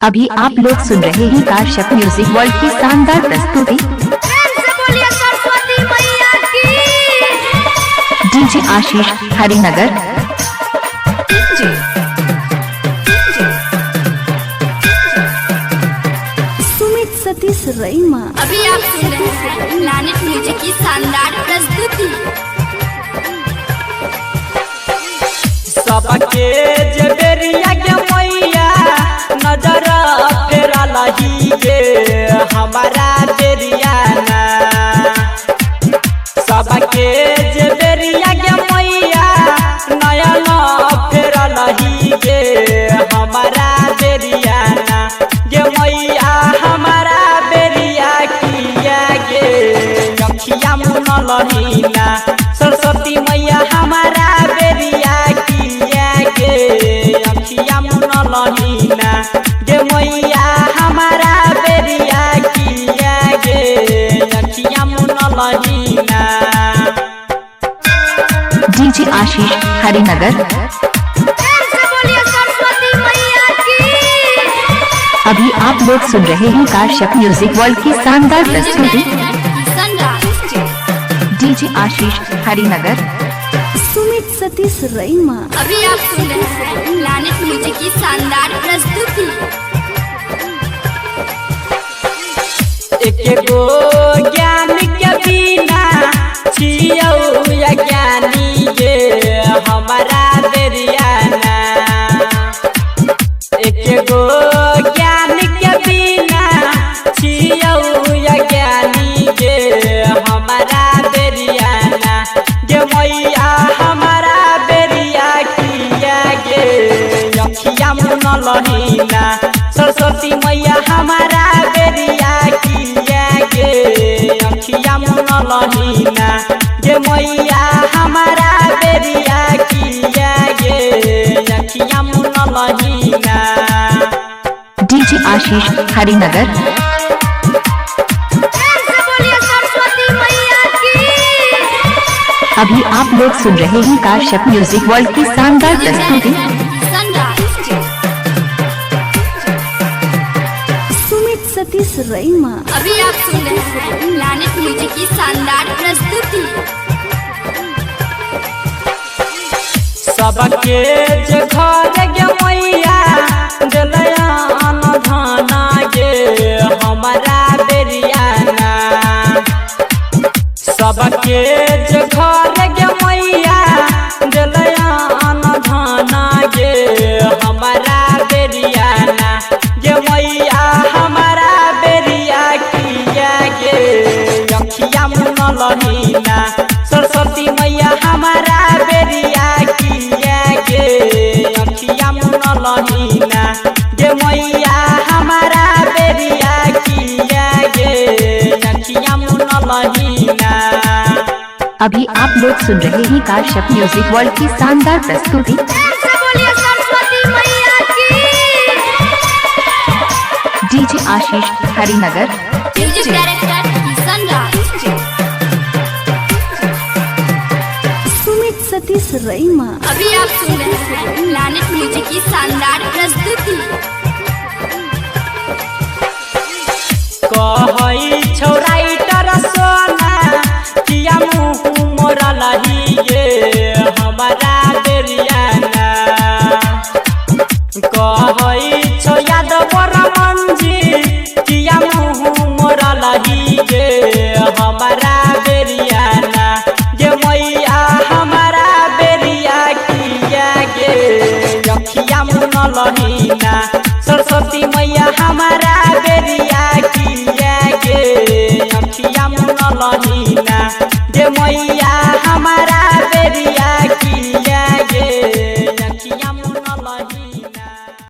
अभी आप लोग सुन रहे हैं काश्यप म्यूजिक वर्ल्ड की शानदार प्रस्तुति। सरस्वती मैया की डीजे आशीष हरिनगर। सुमित सतीश रईमा। अभी आप सुन रहे हैं प्लैनेट म्यूजिक की शानदार प्रस्तुति। सबके जबेरिया के मैया नजर फेरा लही गे हमारा बेरिया ना। सबके जबेरिया के मैया नयन फेरा लही गे हमारा बेरिया ना। गे मैया हमारा बेरिया किया गे अखिया मुन लही ना। सरस्वती मैया हमारा बेरिया अखिया मुन लहीना। गे मैया हमारा बेरिया किया गे अखिया मुन लहीना। डीजे आशीष हरिनगर। सरस्वती मैया की अभी आप लोग सुन रहे हैं काश्यप म्यूजिक वर्ल्ड की शानदार प्रस्तुति। डीजे आशीष हरिनगर। सुमित सतीश रईमा। अभी आप सुन रहे हैं प्लैनेट म्यूजिक की शानदार प्रस्तुति। एक गो ज्ञान के बिना छियौ ज्ञानी गे हमारा बेरिया ना। एक गो ज्ञान के बिना छियौ ज्ञानी गे हमारा बेरिया ना। गे मैया हमारा बेरिया किया गे अखिया मुन लहीना। सरस्वती मैया हमारा बेरिया किया गे अखिया मुन लहीना। गे मैया हमारा बेरिया किया गे अखिया मुन लहीना। डीजे आशीष हरिनगर। अभी आप लोग सुन रहे हैं काश्यप म्यूजिक वर्ल्ड की शानदार प्रस्तुति। सुमित सतीश रईमा। अभी आप सुन रहे हैं प्लैनेट म्यूजिक की शानदार प्रस्तुति। सबके घर गे मैया जलयान धाना गे हमारा बेरिया ना। सबके घर गे मैया जलयान धाना गे हमारा बेरिया ना। गे मैया हमारा बेरिया किया गे अखिया मुन लहीना। सरस्वती मैया हमारा बेरिया किया गे अखिया मुन लहीना। गे मैया हमारा बेरिया किया गे अखिया मुन लहीना। अभी आप लोग सुन रहे हैं काश्यप म्यूजिक वर्ल्ड की शानदार प्रस्तुति। सरस्वती मैया की डीजे आशीष हरिनगर। म्यूजिक डायरेक्टर किशन राज। सुमित सतीश रईमा। अभी आप सुन रहे हैं प्लैनेट म्यूजिक की शानदार प्रस्तुति। कहई छौराइटर सोना किया मुँह मोरा लही गे हमारा बेरिया ना। कहई छौ यादव रमनजी किया मुँह मोरा लही गे हमारा बेरिया ना। गे मैया हमारा बेरिया किया गे अखिया मुन लहीना। सरस्वती मैया हमारा बेरिया किया गे अखिया मुन लहीना। गे मैया